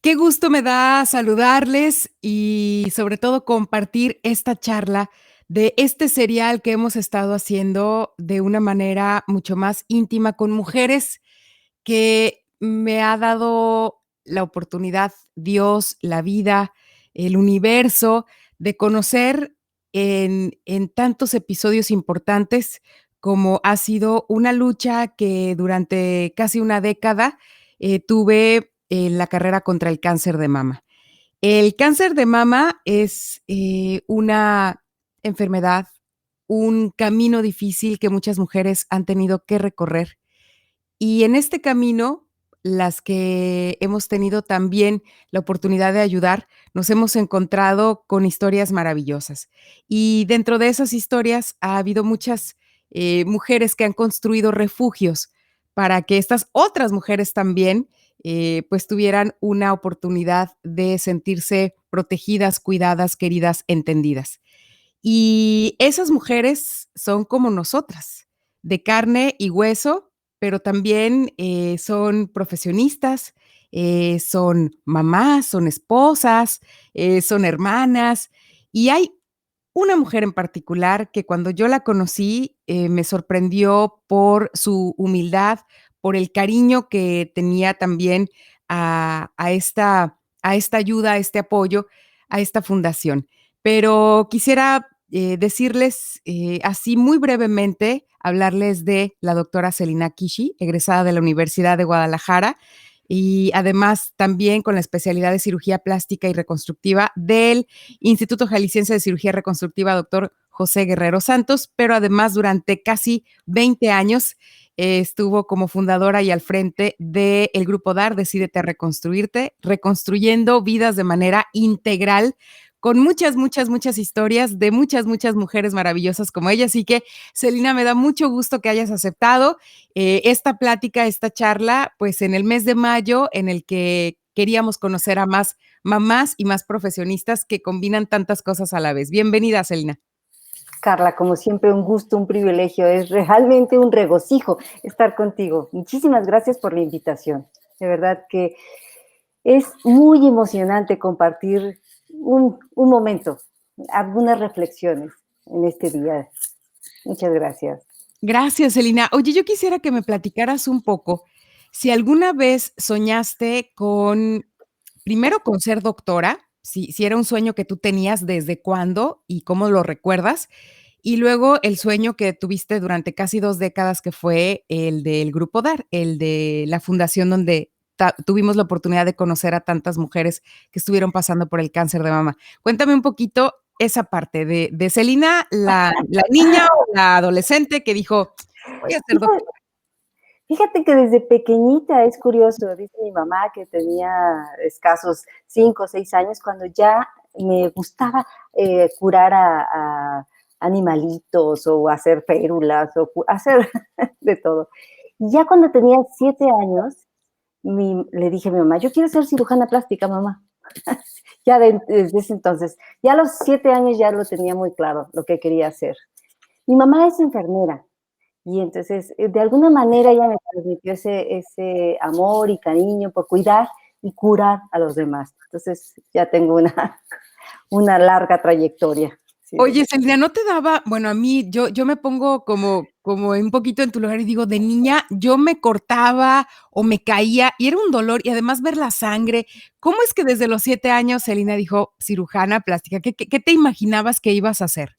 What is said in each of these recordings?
Qué gusto me da saludarles y sobre todo compartir esta charla de este serial que hemos estado haciendo de una manera mucho más íntima con mujeres que me ha dado la oportunidad, Dios, la vida, el universo, de conocer en tantos episodios importantes como ha sido una lucha que durante casi una década tuve en la carrera contra el cáncer de mama. El cáncer de mama es una enfermedad, un camino difícil que muchas mujeres han tenido que recorrer y en este camino, las que hemos tenido también la oportunidad de ayudar, nos hemos encontrado con historias maravillosas. Y dentro de esas historias ha habido muchas mujeres que han construido refugios para que estas otras mujeres también pues tuvieran una oportunidad de sentirse protegidas, cuidadas, queridas, entendidas. Y esas mujeres son como nosotras, de carne y hueso, pero también, son profesionistas, son mamás, son esposas, son hermanas. Y hay una mujer en particular que cuando yo la conocí, me sorprendió por su humildad, por el cariño que tenía también a esta ayuda, a este apoyo, a esta fundación. Pero quisiera, decirles, así muy brevemente, hablarles de la doctora Celina Kishi, egresada de la Universidad de Guadalajara, y además también con la especialidad de cirugía plástica y reconstructiva del Instituto Jalisciense de Cirugía Reconstructiva, doctor José Guerrero Santos, pero además durante casi 20 años estuvo como fundadora y al frente del Grupo DAR, Decídete a Reconstruirte, reconstruyendo vidas de manera integral, con muchas, muchas, muchas historias de muchas, muchas mujeres maravillosas como ella. Así que, Celina, me da mucho gusto que hayas aceptado esta plática, esta charla, pues en el mes de mayo, en el que queríamos conocer a más mamás y más profesionistas que combinan tantas cosas a la vez. Bienvenida, Celina. Carla, como siempre, un gusto, un privilegio, es realmente un regocijo estar contigo. Muchísimas gracias por la invitación. De verdad que es muy emocionante compartir un momento, algunas reflexiones en este día. Muchas gracias. Gracias, Celina. Oye, yo quisiera que me platicaras un poco si alguna vez soñaste con, primero con ser doctora, si era un sueño que tú tenías, desde cuándo y cómo lo recuerdas, y luego el sueño que tuviste durante casi 2 décadas, que fue el del Grupo DAR, el de la fundación donde tuvimos la oportunidad de conocer a tantas mujeres que estuvieron pasando por el cáncer de mama. Cuéntame un poquito esa parte de Celina, la niña o la adolescente que dijo: "Voy a ser doctora". Fíjate que desde pequeñita es curioso, dice mi mamá que tenía escasos 5 o 6 años cuando ya me gustaba curar a animalitos o hacer férulas o hacer de todo. Y ya cuando tenía 7 años, le dije a mi mamá, yo quiero ser cirujana plástica, mamá. Ya desde ese entonces, ya a los 7 años ya lo tenía muy claro lo que quería hacer. Mi mamá es enfermera, y entonces, de alguna manera ella me transmitió ese amor y cariño por cuidar y curar a los demás. Entonces, ya tengo una larga trayectoria. Sí, Oye, Celina, ¿no te daba? Bueno, a mí, yo me pongo como un poquito en tu lugar y digo, de niña, yo me cortaba o me caía y era un dolor, y además ver la sangre. ¿Cómo es que desde los 7 años Celina dijo cirujana plástica? ¿Qué te imaginabas que ibas a hacer?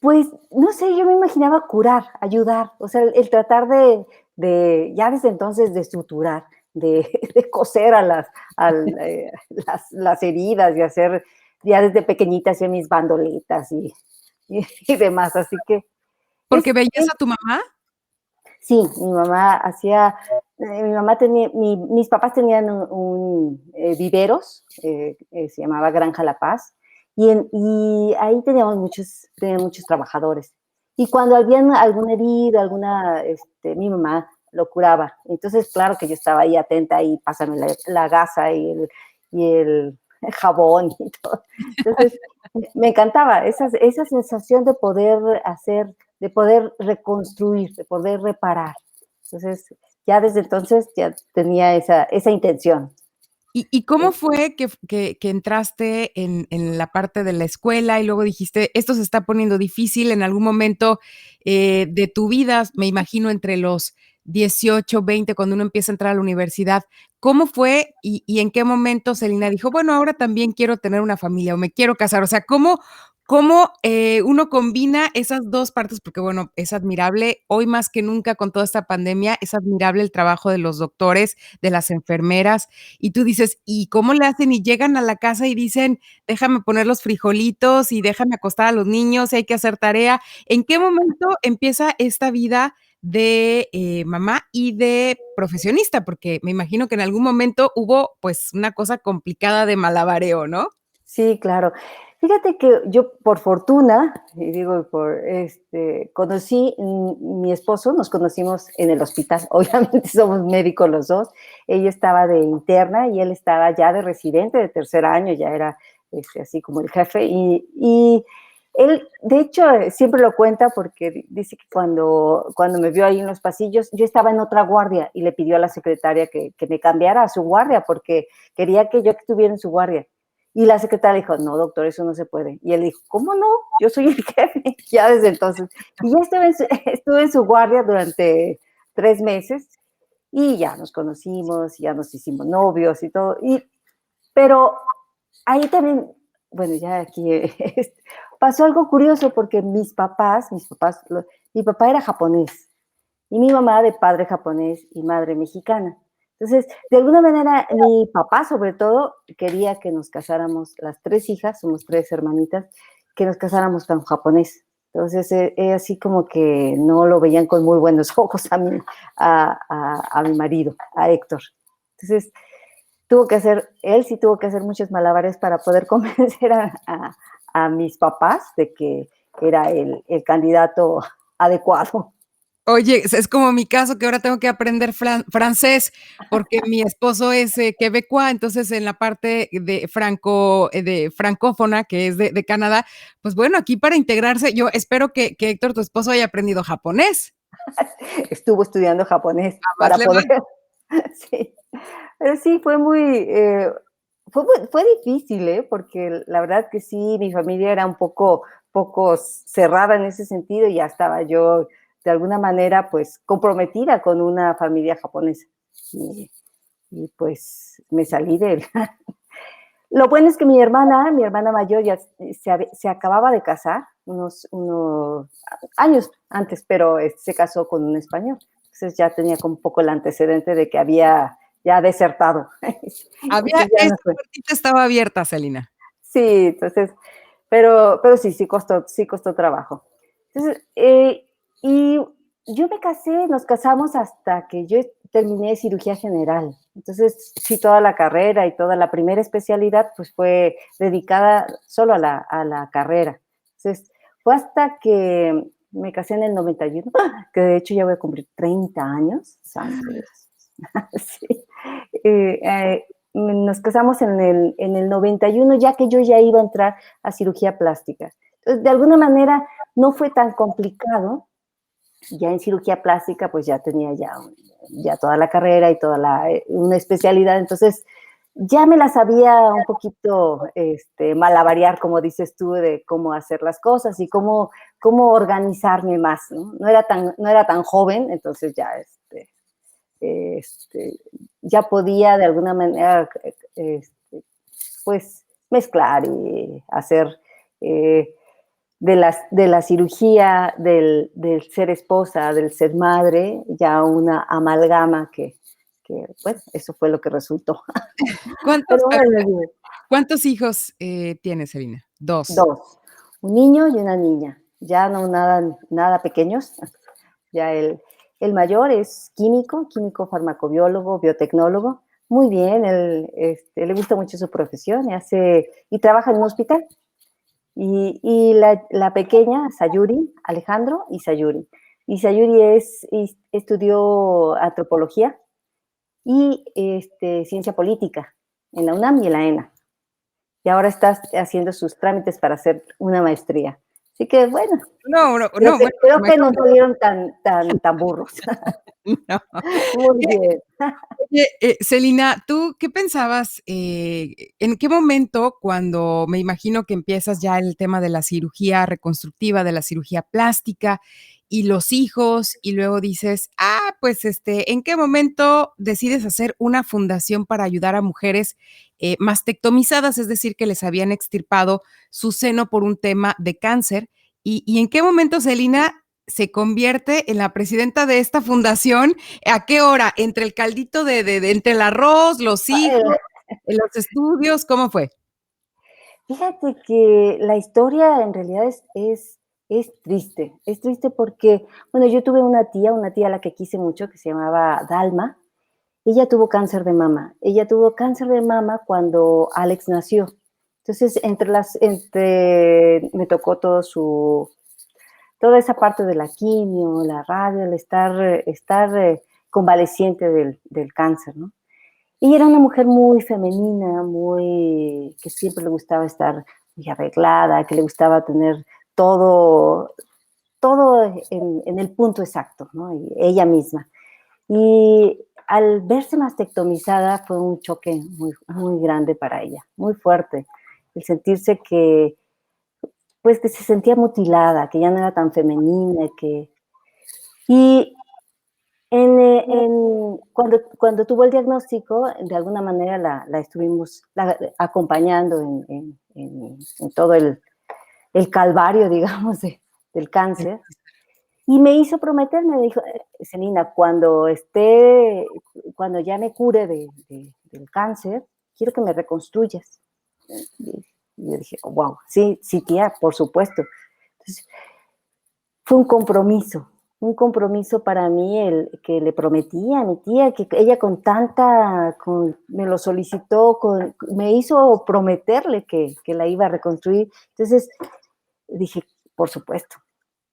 pues, no sé, yo me imaginaba curar, ayudar, o sea, el tratar ya desde entonces, de suturar, de, de coser las heridas y hacer, ya desde pequeñita hacía mis bandoletas y demás, así que ¿Porque es, veías a tu mamá? sí, mi mamá tenía, mis papás tenían viveros, se llamaba Granja La Paz, y ahí tenían muchos trabajadores. Y cuando había algún herido, mi mamá lo curaba. Entonces, claro que yo estaba ahí atenta y pásame la gasa y el jabón y todo. Entonces, me encantaba esa sensación de poder hacer, de poder reconstruir, de poder reparar. Entonces, ya desde entonces ya tenía esa intención. ¿Y cómo fue que entraste en la parte de la escuela y luego dijiste: "Esto se está poniendo difícil"? En algún momento, de tu vida, me imagino entre los 18, 20, cuando uno empieza a entrar a la universidad, ¿cómo fue y en qué momento Celina dijo: "Bueno, ahora también quiero tener una familia o me quiero casar"? O sea, ¿cómo uno combina esas 2 partes? Porque, bueno, es admirable, hoy más que nunca con toda esta pandemia, es admirable el trabajo de los doctores, de las enfermeras, y tú dices: "¿Y cómo le hacen?". Y llegan a la casa y dicen: "Déjame poner los frijolitos y déjame acostar a los niños, y hay que hacer tarea". ¿En qué momento empieza esta vida de, mamá y de profesionista? Porque me imagino que en algún momento hubo, pues, una cosa complicada de malabareo, ¿no? Sí, claro. Fíjate que yo, por fortuna, y digo, conocí, mi esposo, nos conocimos en el hospital. Obviamente somos médicos los dos. Ella estaba de interna y él estaba ya de residente de tercer año, ya era así como el jefe. Y él, de hecho, siempre lo cuenta porque dice que cuando me vio ahí en los pasillos, yo estaba en otra guardia y le pidió a la secretaria que me cambiara a su guardia porque quería que yo estuviera en su guardia. Y la secretaria dijo, no, doctor, eso no se puede. Y él dijo, ¿cómo no? Yo soy el jefe, ya desde entonces. Y ya estuve en su guardia durante 3 meses y ya nos conocimos, ya nos hicimos novios y todo. Pero ahí también, bueno, ya aquí pasó algo curioso porque mi papá era japonés y mi mamá de padre japonés y madre mexicana. Entonces, de alguna manera, mi papá, sobre todo, quería que nos casáramos, las 3 hijas, somos 3 hermanitas, que nos casáramos con japonés. Entonces, así como que no lo veían con muy buenos ojos a mi marido, a Héctor. Entonces, él sí tuvo que hacer muchos malabares para poder convencer a mis papás de que era el candidato adecuado. Oye, es como mi caso, que ahora tengo que aprender francés, porque mi esposo es, quebecois, entonces, en la parte de francófona, que es de Canadá, pues, bueno, aquí para integrarse, yo espero que Héctor, tu esposo, haya aprendido japonés. Estuvo estudiando japonés A más para le poder, vale. sí, pero sí, fue difícil, porque la verdad que sí, mi familia era un poco cerrada en ese sentido y ya estaba yo de alguna manera pues comprometida con una familia japonesa y, y pues me salí de él. Lo bueno es que mi hermana mayor ya se acababa de casar unos años antes, pero se casó con un español. Entonces ya tenía como un poco el antecedente de que había ya desertado. Había Entonces ya no esa fue. puertita estaba abierta, Celina. Sí, entonces, pero sí costó trabajo. Entonces, y yo me casé, nos casamos hasta que yo terminé cirugía general. Entonces, sí, toda la carrera y toda la primera especialidad, pues fue dedicada solo a la carrera. Entonces, fue hasta que me casé en el 91, que de hecho ya voy a cumplir 30 años, santo Dios. Sí. Nos casamos en el 91, ya que yo ya iba a entrar a cirugía plástica. Entonces, de alguna manera, no fue tan complicado. Ya en cirugía plástica, pues ya tenía ya toda la carrera y una especialidad. Entonces, ya me la sabía un poquito malabarear, como dices tú, de cómo hacer las cosas y cómo organizarme más, ¿no? No era tan joven, entonces ya este, ya podía de alguna manera pues mezclar y hacer de la cirugía, del ser esposa, del ser madre, ya una amalgama que bueno, eso fue lo que resultó. ¿Cuántos Pero a ver, bueno, cuántos hijos, tienes, Celina? 2. 2, un niño y una niña, ya no nada pequeños. Ya el mayor es químico farmacobiólogo, biotecnólogo. Muy bien, él le gusta mucho su profesión y trabaja en un hospital. Y la pequeña, Sayuri, Alejandro y Sayuri. Y Sayuri estudió antropología y ciencia política en la UNAM y en la ENA. Y ahora está haciendo sus trámites para hacer una maestría. Así que bueno, No, no, creo no, que bueno, creo que no imagínate, salieron tan burros. no. Muy bien. Oye, Celina, ¿tú qué pensabas, en qué momento cuando me imagino que empiezas ya el tema de la cirugía reconstructiva, de la cirugía plástica y los hijos, y luego dices: "Ah, pues, ¿en qué momento decides hacer una fundación para ayudar a mujeres, mastectomizadas?", es decir, que les habían extirpado su seno por un tema de cáncer, y en qué momento Celina se convierte en la presidenta de esta fundación? ¿A qué hora? ¿Entre el caldito de entre el arroz, los hijos, los estudios? ¿Cómo fue? Fíjate que la historia en realidad es triste porque, bueno, yo tuve una tía a la que quise mucho, que se llamaba Dalma. Ella tuvo cáncer de mama. Ella tuvo cáncer de mama cuando Alex nació. Entonces, me tocó toda esa parte de la quimio, la radio, el estar convaleciente del cáncer, ¿no? Y era una mujer muy femenina, que siempre le gustaba estar muy arreglada, que le gustaba tener todo, todo en el punto exacto, ¿no? Y ella misma. Y al verse mastectomizada fue un choque muy grande para ella, muy fuerte. El sentirse pues, que se sentía mutilada, que ya no era tan femenina, y cuando tuvo el diagnóstico, de alguna manera la estuvimos acompañando en todo el calvario, digamos, del cáncer. Y me hizo prometer, me dijo, Celina, cuando ya me cure del cáncer, quiero que me reconstruyas. Y yo dije, wow, sí, sí, tía, por supuesto. Entonces, fue un compromiso para mí el que le prometí a mi tía, que ella me lo solicitó, me hizo prometerle que la iba a reconstruir. Entonces dije, por supuesto.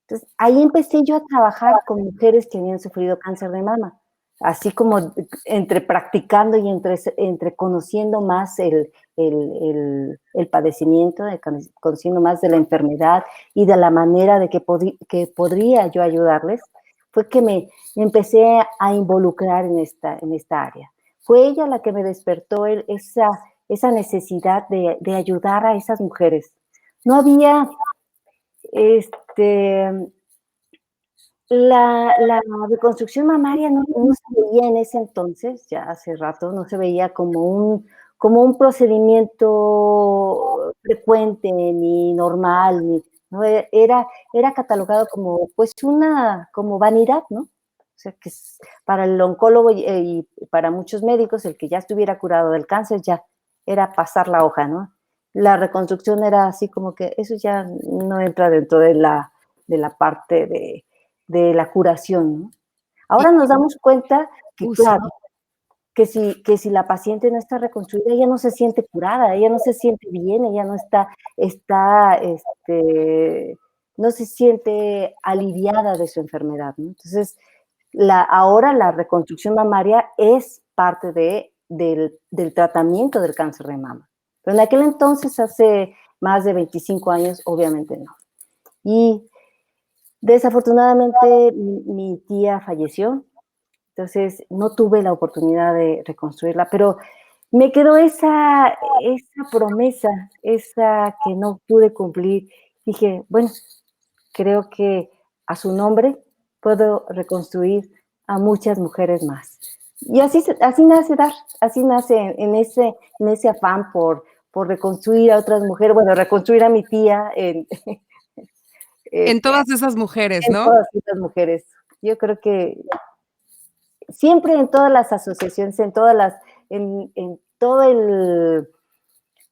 Entonces ahí empecé yo a trabajar con mujeres que habían sufrido cáncer de mama, así como entre practicando y entre conociendo más el padecimiento, conociendo más de la enfermedad y de la manera de que podría yo ayudarles, fue que me empecé a involucrar en esta área. Fue ella la que me despertó esa necesidad de ayudar a esas mujeres. No había, este, la reconstrucción mamaria no se veía en ese entonces, ya hace rato, no se veía como un procedimiento frecuente, ni normal, ¿no? Era catalogado como, pues, como vanidad, ¿no? O sea, para el oncólogo y para muchos médicos, el que ya estuviera curado del cáncer ya era pasar la hoja, ¿no? La reconstrucción era así como que eso ya no entra dentro de la parte de la curación, ¿no? Y Ahora nos damos cuenta que, sí. claro, que si la paciente no está reconstruida, ella no se siente curada, ella no se siente bien, ella no no se siente aliviada de su enfermedad, ¿no? Entonces, ahora la reconstrucción mamaria es parte del tratamiento del cáncer de mama. Pero en aquel entonces, hace más de 25 años, obviamente no. Y desafortunadamente mi tía falleció, entonces no tuve la oportunidad de reconstruirla, pero me quedó esa promesa, esa que no pude cumplir. Dije, bueno, creo que a su nombre puedo reconstruir a muchas mujeres más. Y así nace Dar, así nace en ese afán por reconstruir a otras mujeres, bueno, reconstruir a mi tía En eh, todas esas mujeres, en ¿no? todas estas mujeres. Yo creo que siempre en todas las asociaciones, en todo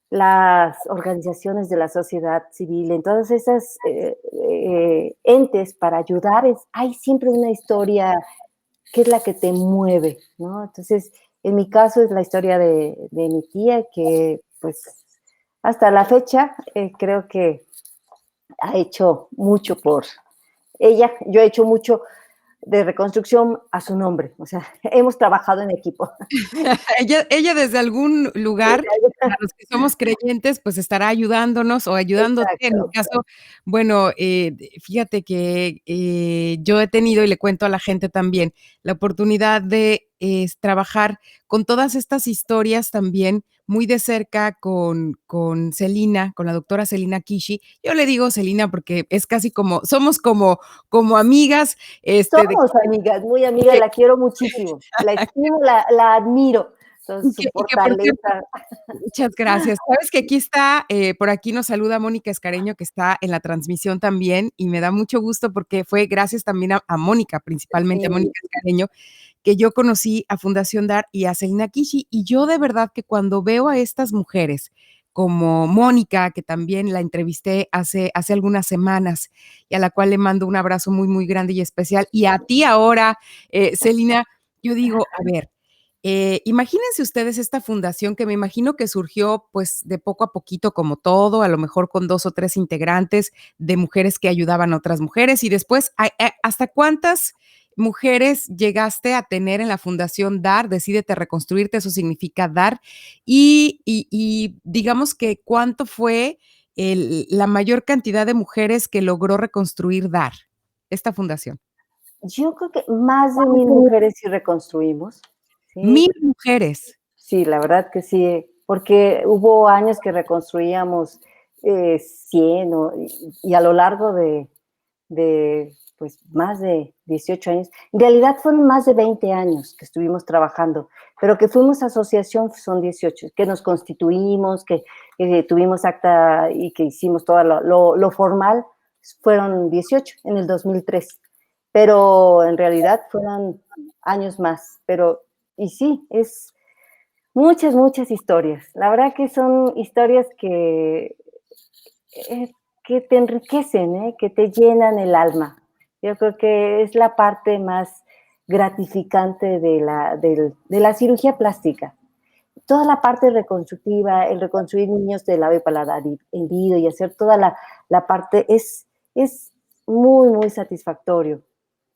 las organizaciones de la sociedad civil, en todas esas entes para ayudar, hay siempre una historia que es la que te mueve, ¿no? Entonces, en mi caso es la historia de mi tía que, pues, hasta la fecha creo que ha hecho mucho por ella, yo he hecho mucho de reconstrucción a su nombre. O sea, hemos trabajado en equipo. Ella desde algún lugar, para los que somos creyentes, pues, estará ayudándonos o ayudándote. En mi Exacto. caso, bueno, fíjate que, yo he tenido, y le cuento a la gente también, la oportunidad de, trabajar con todas estas historias también muy de cerca con Celina, con la doctora Celina Kishi. Yo le digo Celina porque es casi como somos como amigas, de Somos amigas, muy amigas, que la quiero muchísimo, la estimo, la admiro, entonces su y que por cierto fortaleza. muchas gracias. Sabes que aquí está, por aquí nos saluda Mónica Escareño, que está en la transmisión también, y me da mucho gusto porque fue gracias también a Mónica, principalmente a Sí, Mónica Escareño, que yo conocí a Fundación DAR y a Celina Kishi. Y yo de verdad que cuando veo a estas mujeres, como Mónica, que también la entrevisté hace algunas semanas, y a la cual le mando un abrazo muy, muy grande y especial, y a ti ahora, Celina, yo digo, a ver, imagínense ustedes esta fundación que me imagino que surgió, pues, de poco a poquito, como todo, a lo mejor con 2 o 3 integrantes de mujeres que ayudaban a otras mujeres, y después, ¿hasta cuántas mujeres llegaste a tener en la Fundación DAR? Decídete Reconstruirte, eso significa dar, y digamos que, ¿cuánto fue la mayor cantidad de mujeres que logró reconstruir DAR, esta fundación? yo creo que más de 1000 mujeres sí reconstruimos, ¿sí? 1000 mujeres. Sí, la verdad que sí, porque hubo años que reconstruíamos 100 y a lo largo de pues más de 18 años, en realidad fueron más de 20 años que estuvimos trabajando, pero que fuimos asociación son 18, que nos constituimos, que tuvimos acta y que hicimos todo lo formal, fueron 18 en el 2003, pero en realidad fueron años más, pero y sí, es muchas, muchas historias. La verdad que son historias eh, que te enriquecen, que te llenan el alma. Yo creo que es la parte más gratificante de la cirugía plástica. Toda la parte reconstructiva, el reconstruir niños de labio paladar hendido y hacer toda la parte es muy, muy satisfactorio.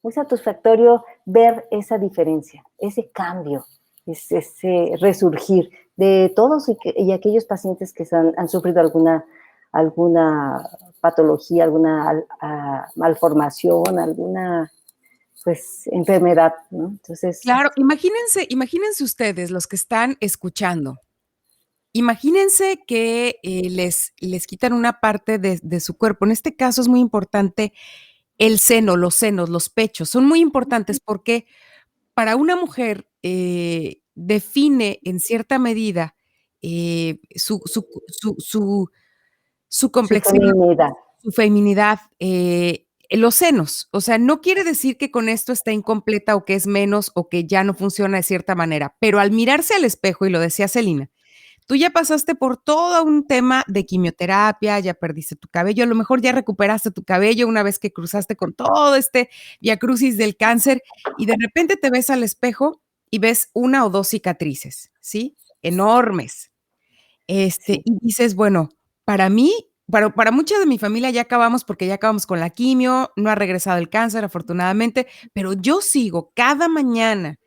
Muy satisfactorio ver esa diferencia, ese cambio, ese resurgir de todos y aquellos pacientes que han sufrido alguna patología, alguna malformación, alguna pues enfermedad, ¿no? Entonces, Claro, imagínense ustedes, los que están escuchando, imagínense que, les quitan una parte de su cuerpo. En este caso es muy importante el seno, los senos, los pechos, son muy importantes porque para una mujer, define en cierta medida, su su complexión, feminidad, su feminidad, los senos. O sea, no quiere decir que con esto está incompleta o que es menos o que ya no funciona de cierta manera, pero al mirarse al espejo, y lo decía Celina, tú ya pasaste por todo un tema de quimioterapia, ya perdiste tu cabello, a lo mejor ya recuperaste tu cabello una vez que cruzaste con todo este viacrucis del cáncer y de repente te ves al espejo y ves una o 2 cicatrices, ¿sí? Enormes. sí, Y dices, bueno, para mí, para mucha de mi familia ya acabamos porque ya acabamos con la quimio, no ha regresado el cáncer, afortunadamente, pero yo sigo cada mañana,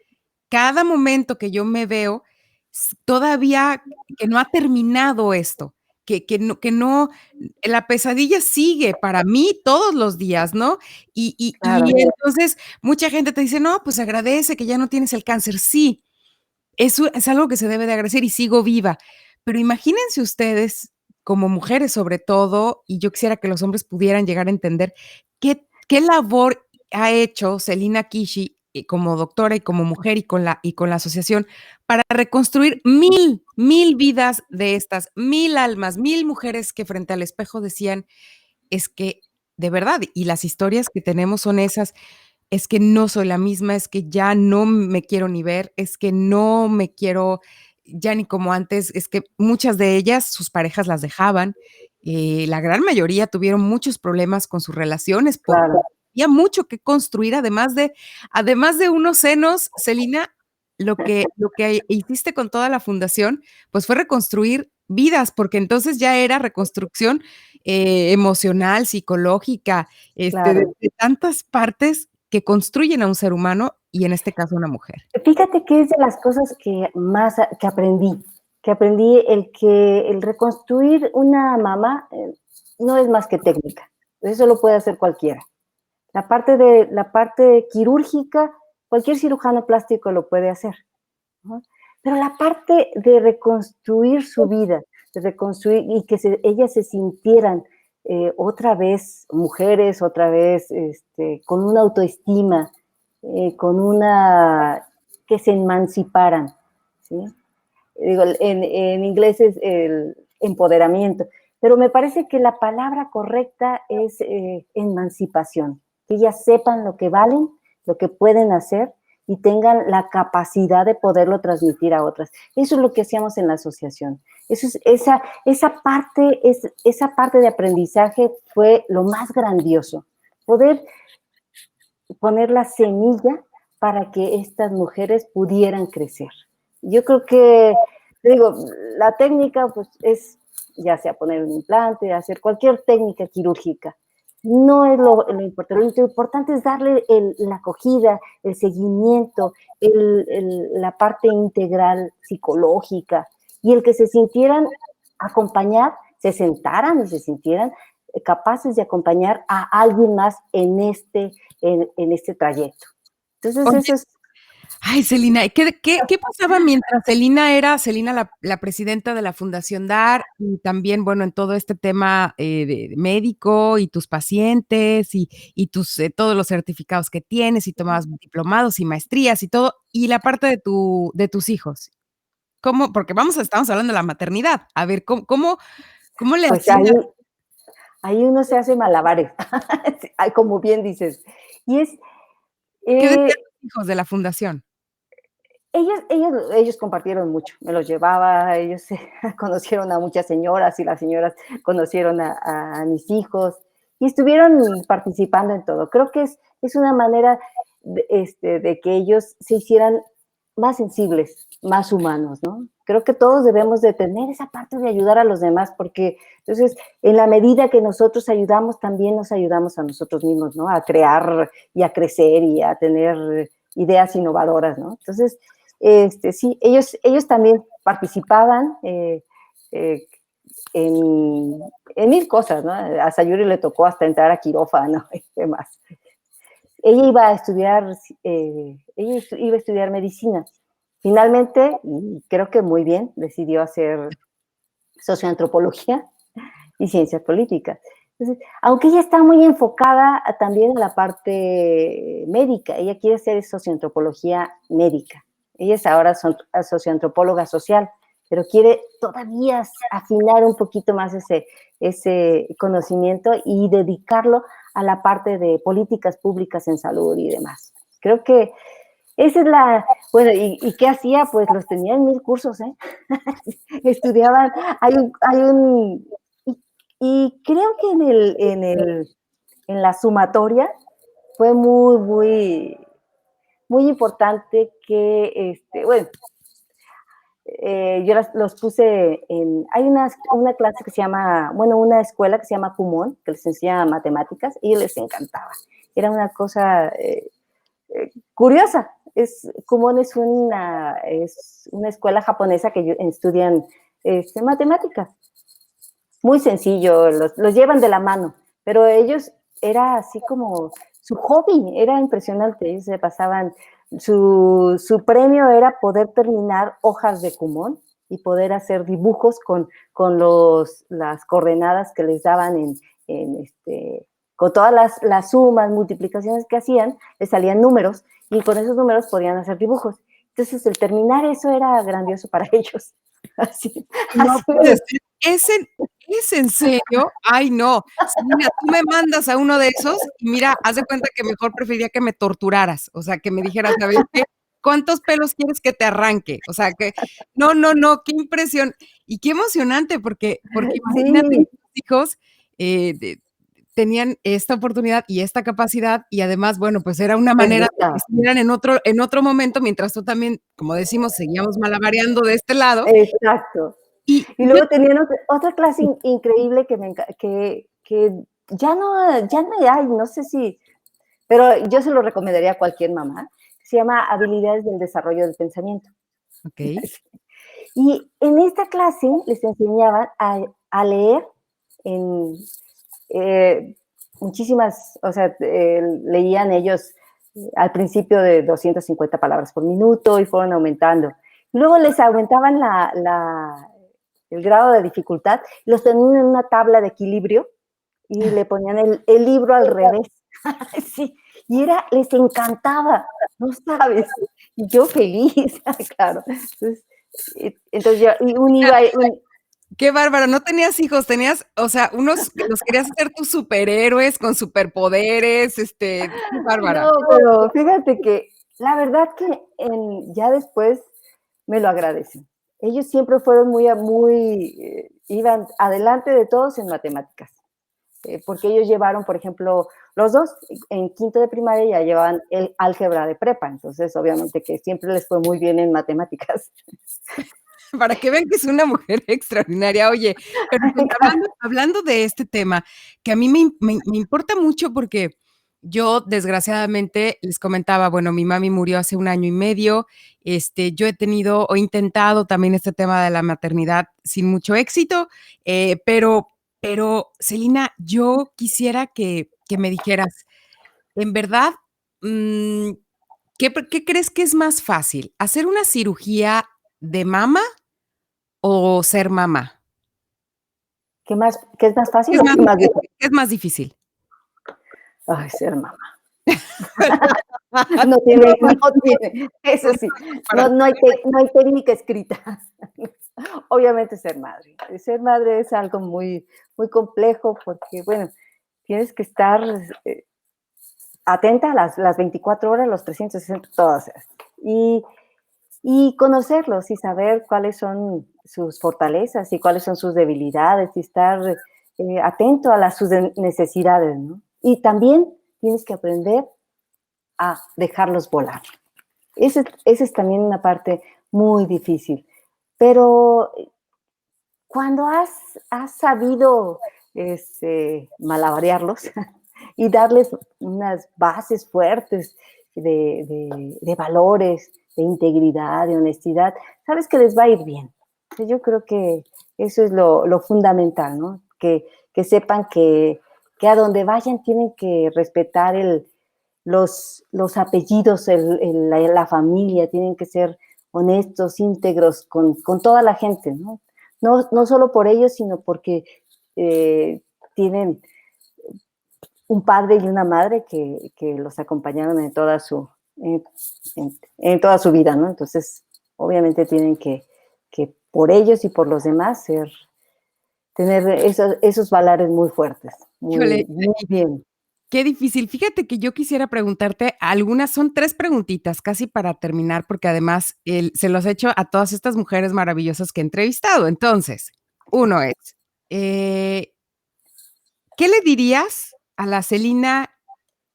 cada momento que yo me veo, todavía que no ha terminado esto, que no la pesadilla sigue para mí todos los días, ¿no? Y claro, entonces mucha gente te dice: "No, pues agradece que ya no tienes el cáncer". Sí, eso es algo que se debe de agradecer y sigo viva. Pero imagínense ustedes, como mujeres sobre todo, y yo quisiera que los hombres pudieran llegar a entender qué labor ha hecho Celina Kishi, como doctora y como mujer y con la asociación para reconstruir 1000 vidas de estas, 1000 almas, 1000 mujeres que frente al espejo decían: "Es que de verdad", y las historias que tenemos son esas, es que no soy la misma, es que ya no me quiero ni ver, es que no me quiero ya ni como antes, es que muchas de ellas, sus parejas las dejaban, la gran mayoría tuvieron muchos problemas con sus relaciones porque claro. había mucho que construir, además de unos senos, Celina, lo que hiciste con toda la fundación, pues, fue reconstruir vidas, porque entonces ya era reconstrucción, emocional, psicológica, Claro. de tantas partes que construyen a un ser humano y en este caso una mujer? Fíjate que es de las cosas que más que aprendí el reconstruir una mama no es más que técnica, eso lo puede hacer cualquiera. La parte quirúrgica, cualquier cirujano plástico lo puede hacer, ¿no? Pero la parte de reconstruir su vida, de reconstruir y que ellas se sintieran otra vez mujeres, otra vez con una autoestima, con una que se emanciparan, ¿sí? Digo, en inglés es el empoderamiento, pero me parece que la palabra correcta es emancipación, que ellas sepan lo que valen, lo que pueden hacer y tengan la capacidad de poderlo transmitir a otras. Eso es lo que hacíamos en la asociación. Esa parte de aprendizaje fue lo más grandioso, poder poner la semilla para que estas mujeres pudieran crecer. Yo creo que, digo, la técnica pues es ya sea poner un implante, hacer cualquier técnica quirúrgica. No es lo importante. Lo importante es darle la acogida, el seguimiento, la parte integral psicológica y el que se sintieran acompañar, se sentaran y se sintieran capaces de acompañar a alguien más en este trayecto. Entonces, Oye, eso es. ay, Celina, ¿qué pasaba mientras Celina era la presidenta de la Fundación DAR y también, bueno, en todo este tema, de médico y tus pacientes y tus, todos los certificados que tienes y tomabas diplomados y maestrías y todo, y la parte de tus hijos? ¿Cómo? Porque estamos hablando de la maternidad. A ver, ¿cómo le Pues hacías? ahí uno se hace malabares, como bien dices. Y es, ¿Qué decían eh, los hijos de la fundación? ellos compartieron mucho, me los llevaba, ellos conocieron a muchas señoras y las señoras conocieron a mis hijos y estuvieron participando en todo. Creo que es una manera de que ellos se hicieran más sensibles, más humanos, ¿no? Creo que todos debemos de tener esa parte de ayudar a los demás, porque entonces, en la medida que nosotros ayudamos, también nos ayudamos a nosotros mismos, ¿no? A crear y a crecer y a tener ideas innovadoras, ¿no? Entonces, sí, ellos también participaban eh, en mil cosas, ¿no? A Sayuri le tocó hasta entrar a quirófano y demás. Ella iba a estudiar, iba a estudiar medicina. Finalmente, y creo que muy bien, decidió hacer socioantropología y ciencias políticas. Entonces, aunque ella está muy enfocada también en la parte médica, ella quiere hacer socioantropología médica. Ella es ahora socioantropóloga social, pero quiere todavía afinar un poquito más ese conocimiento y dedicarlo a la parte de políticas públicas en salud y demás. Creo que esa es bueno, ¿y qué hacía? Pues los tenía en mil cursos, ¿eh? Estudiaban, y creo que en la sumatoria fue muy importante que, bueno, yo los puse hay una clase que se llama, bueno, una escuela que se llama Kumon, que les enseña matemáticas, y les encantaba. Era una cosa curiosa. Kumon es una escuela japonesa que estudian matemáticas. Muy sencillo, los llevan de la mano, pero ellos era así como su hobby, era impresionante. Ellos se pasaban, su premio era poder terminar hojas de Kumon y poder hacer dibujos con las coordenadas que les daban con todas las sumas, multiplicaciones que hacían, les salían números y con esos números podían hacer dibujos. Entonces, el terminar eso era grandioso para ellos. Así, No así puede ser. ¿Es en serio? Ay, no. Mira, tú me mandas a uno de esos y mira, haz de cuenta que mejor preferiría que me torturaras, o sea, que me dijeras, ¿sabes qué? ¿Cuántos pelos quieres que te arranque? O sea, que no, qué impresión y qué emocionante, porque imagínate sí, tus hijos, tenían esta oportunidad y esta capacidad y además, bueno, pues era una les manera de que gustaba. estuvieran en otro momento, mientras tú también, como decimos, seguíamos malabareando de este lado. Exacto. Y Yo luego tenían otra clase increíble que ya no hay, no sé si, pero yo se lo recomendaría a cualquier mamá. Se llama Habilidades del Desarrollo del Pensamiento. Okey. Y en esta clase les enseñaban a leer en muchísimas, o sea, leían ellos al principio de 250 palabras por minuto y fueron aumentando. Luego les aumentaban el grado de dificultad, los tenían en una tabla de equilibrio y le ponían el libro al revés. Sí, y les encantaba, no sabes. Y yo feliz, claro. Entonces yo, y un iba, Qué bárbaro, no tenías hijos, tenías, o sea, unos que los querías hacer tus superhéroes con superpoderes, qué bárbara. no, pero fíjate que la verdad que ya después me lo agradecen. Ellos siempre fueron iban adelante de todos en matemáticas, porque ellos llevaron, por ejemplo, los dos en quinto de primaria ya llevaban el álgebra de prepa, entonces obviamente que siempre les fue muy bien en matemáticas. Para que vean que es una mujer extraordinaria. Oye, pero pues hablando de este tema, que a mí me importa mucho porque yo, desgraciadamente, les comentaba, bueno, mi mami murió hace 1 año y medio, yo he tenido o intentado también este tema de la maternidad sin mucho éxito, pero, Celina, yo quisiera que me dijeras, en verdad, mm, ¿qué crees que es más fácil? ¿Hacer una cirugía de mama o ser mamá? ¿Qué es más ¿Qué fácil es o más qué más difícil? qué es más difícil? Ay, ser mamá. No tiene, eso sí, Para no hay técnica escrita. Obviamente ser madre. Ser madre es algo muy, muy complejo porque, bueno, tienes que estar atenta a las 24 horas, los 360, todas. Y, y conocerlos y saber cuáles son sus fortalezas y cuáles son sus debilidades y estar atento a sus necesidades, ¿no? Y también tienes que aprender a dejarlos volar. Esa es también una parte muy difícil. Pero cuando has sabido malabarearlos y darles unas bases fuertes de valores, de integridad, de honestidad, sabes que les va a ir bien. Yo creo que eso es lo fundamental, ¿no? Que sepan que a donde vayan tienen que respetar los apellidos, la familia, tienen que ser honestos, íntegros con toda la gente, ¿no? No solo por ellos, sino porque tienen un padre y una madre que los acompañaron en, en toda su vida, ¿no? Entonces, obviamente tienen que por ellos y por los demás tener esos valores muy fuertes, híjole, muy bien. qué difícil. Fíjate que yo quisiera preguntarte algunas, son 3 preguntitas, casi para terminar, porque además, se los he hecho a todas estas mujeres maravillosas que he entrevistado. Entonces, uno es, eh, ¿qué le dirías a la Celina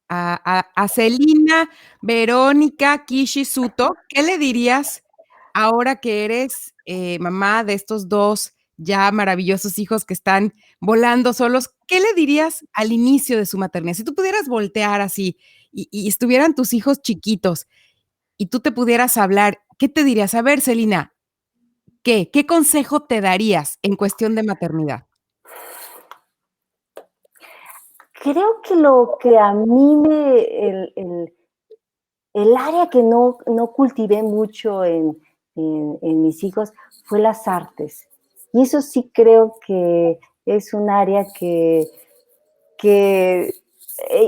a Celina Verónica Kishi Suto? ¿Qué le dirías ahora que eres, mamá de estos 2 ya maravillosos hijos que están volando solos? ¿Qué le dirías al inicio de su maternidad? Si tú pudieras voltear así y estuvieran tus hijos chiquitos y tú te pudieras hablar, ¿qué te dirías? A ver, Celina, ¿qué consejo te darías en cuestión de maternidad? Creo que lo que a mí el área que no cultivé mucho en mis hijos fue las artes. Y eso sí creo que es un área que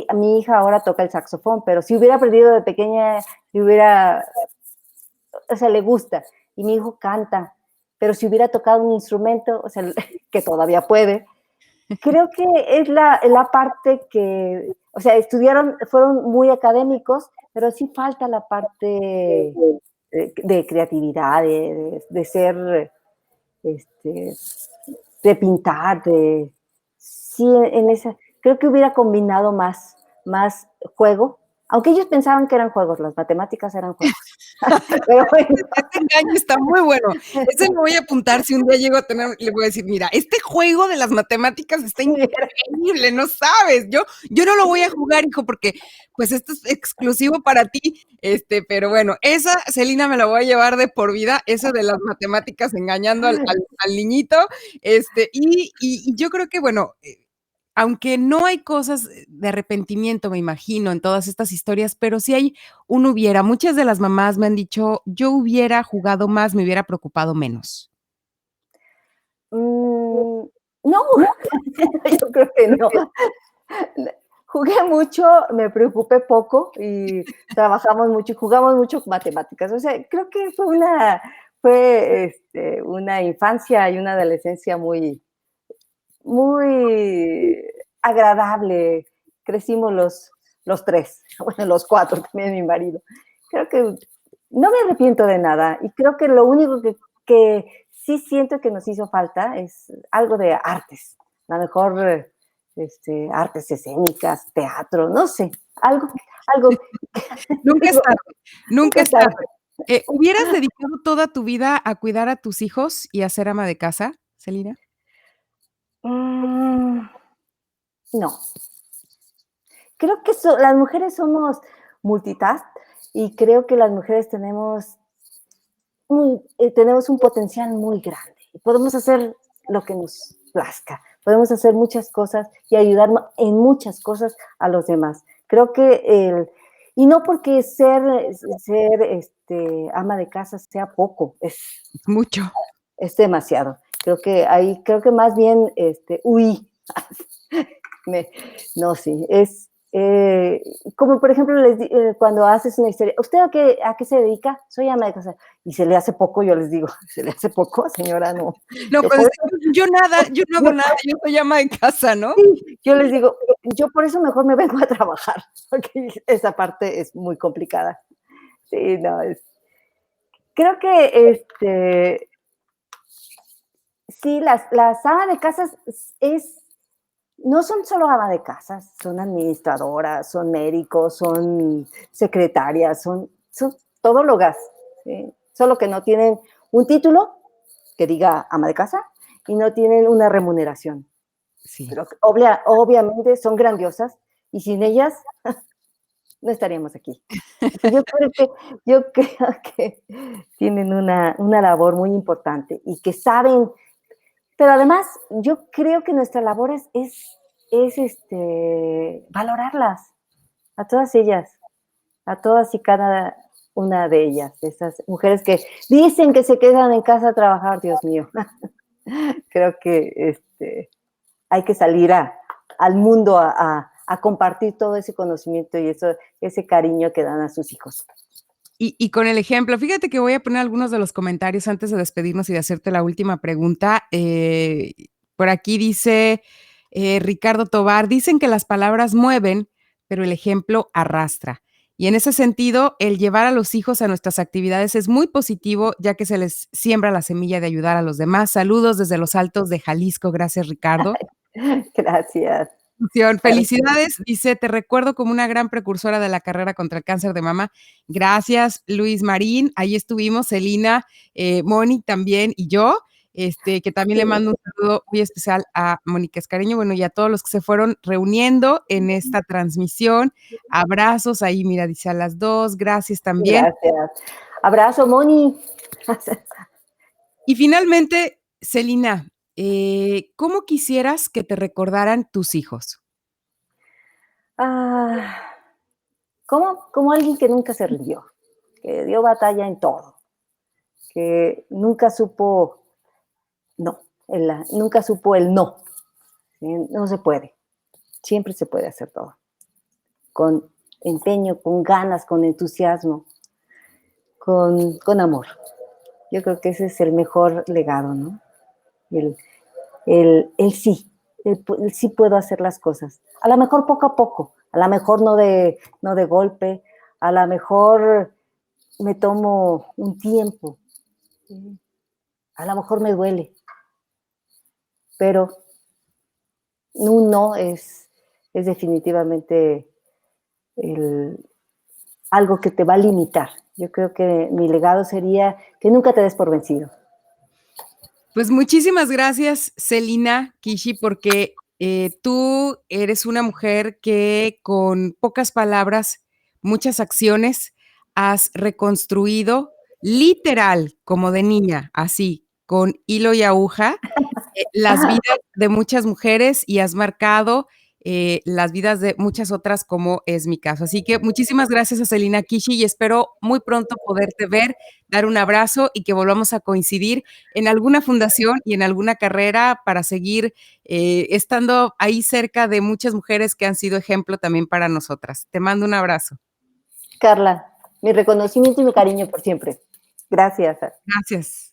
a mi hija ahora toca el saxofón, pero si hubiera aprendido de pequeña, o sea, le gusta. Y mi hijo canta, pero si hubiera tocado un instrumento, o sea, que todavía puede, creo que es la parte que, o sea, fueron muy académicos, pero sí falta la parte de creatividad, de ser, este, de pintar, sí, creo que hubiera combinado más juego Aunque ellos pensaban que eran juegos, las matemáticas eran juegos. Pero bueno. Ese engaño está muy bueno. Ese lo voy a apuntar si un día llego a tener, le voy a decir, mira, este juego de las matemáticas está Sí, increíble, no sabes. Yo no lo voy a jugar, hijo, porque pues esto es exclusivo para ti. Pero bueno, esa, Celina, me la voy a llevar de por vida, esa de las matemáticas engañando al niñito. Y yo creo que, bueno, aunque no hay cosas de arrepentimiento, me imagino, en todas estas historias, pero sí hay un hubiera. Muchas de las mamás me han dicho, yo hubiera jugado más, me hubiera preocupado menos. no, yo creo que no. Jugué mucho, me preocupé poco y trabajamos mucho y jugamos mucho matemáticas. O sea, creo que fue una infancia y una adolescencia muy, muy agradable. Crecimos los tres, bueno, los cuatro, también mi marido. Creo que no me arrepiento de nada y creo que lo único que sí siento que nos hizo falta es algo de artes. A lo mejor artes escénicas, teatro, no sé, algo, Nunca es digo, tarde, nunca nunca es es tarde. tarde. ¿Hubieras dedicado toda tu vida a cuidar a tus hijos y a ser ama de casa, Celina? Mm, no, creo que las mujeres somos multitask y creo que las mujeres tenemos un potencial muy grande. Podemos hacer lo que nos plazca, podemos hacer muchas cosas y ayudar en muchas cosas a los demás. Creo que y no porque ser ama de casa sea poco, Mucho. es demasiado. Creo que más bien huí. Me, no, sí, como por ejemplo cuando haces una historia, ¿usted a qué se dedica? Soy ama de casa. Y se le hace poco, yo les digo, ¿se le hace poco, señora? No. No, Yo pues por eso, yo nada, yo no hago yo, nada, yo soy ama de casa, ¿no? sí, yo les digo, yo por eso mejor me vengo a trabajar, porque esa parte es muy complicada. Sí, no, creo que sí, las amas de casas no son solo ama de casas, son administradoras, son médicos, son secretarias, son todólogas, ¿sí? Solo que no tienen un título que diga ama de casa y no tienen una remuneración. Sí. Pero obviamente son grandiosas y sin ellas no estaríamos aquí. Yo creo que tienen una labor muy importante y que saben, pero además yo creo que nuestra labor es valorarlas, a todas ellas, a todas y cada una de ellas, esas mujeres que dicen que se quedan en casa a trabajar, Dios mío. Creo que hay que salir al mundo a compartir todo ese conocimiento y ese cariño que dan a sus hijos. Y con el ejemplo, fíjate que voy a poner algunos de los comentarios antes de despedirnos y de hacerte la última pregunta. Por aquí dice Ricardo Tobar, dicen que las palabras mueven, pero el ejemplo arrastra. Y en ese sentido, el llevar a los hijos a nuestras actividades es muy positivo, ya que se les siembra la semilla de ayudar a los demás. Saludos desde los Altos de Jalisco. Gracias, Ricardo. Gracias. Felicidades, dice, te recuerdo como una gran precursora de la carrera contra el cáncer de mama. Gracias, Luis Marín. Ahí estuvimos, Celina, Moni también y yo, que también le mando un saludo muy especial a Mónica Escareño, bueno, y a todos los que se fueron reuniendo en esta transmisión. Abrazos, ahí mira, dice a las 2, gracias también. Gracias. Abrazo, Moni. Y finalmente, Celina, ¿cómo quisieras que te recordaran tus hijos? Ah, como alguien que nunca se rindió, que dio batalla en todo, que nunca supo no, nunca supo el no. ¿Sí? No se puede. Siempre se puede hacer todo. Con empeño, con ganas, con entusiasmo, con amor. Yo creo que ese es el mejor legado, ¿no? El sí, el sí puedo hacer las cosas. A lo mejor poco a poco, a lo mejor no de golpe, a lo mejor me tomo un tiempo, a lo mejor me duele, pero un no es definitivamente algo que te va a limitar. Yo creo que mi legado sería que nunca te des por vencido. Pues muchísimas gracias, Celina Kishi, porque tú eres una mujer que con pocas palabras, muchas acciones, has reconstruido literal, como de niña, así, con hilo y aguja, las vidas de muchas mujeres y has marcado las vidas de muchas otras, como es mi caso. Así que muchísimas gracias a Celina Kishi y espero muy pronto poderte ver, dar un abrazo y que volvamos a coincidir en alguna fundación y en alguna carrera para seguir estando ahí cerca de muchas mujeres que han sido ejemplo también para nosotras. Te mando un abrazo. Carla, mi reconocimiento y mi cariño por siempre. Gracias. Gracias.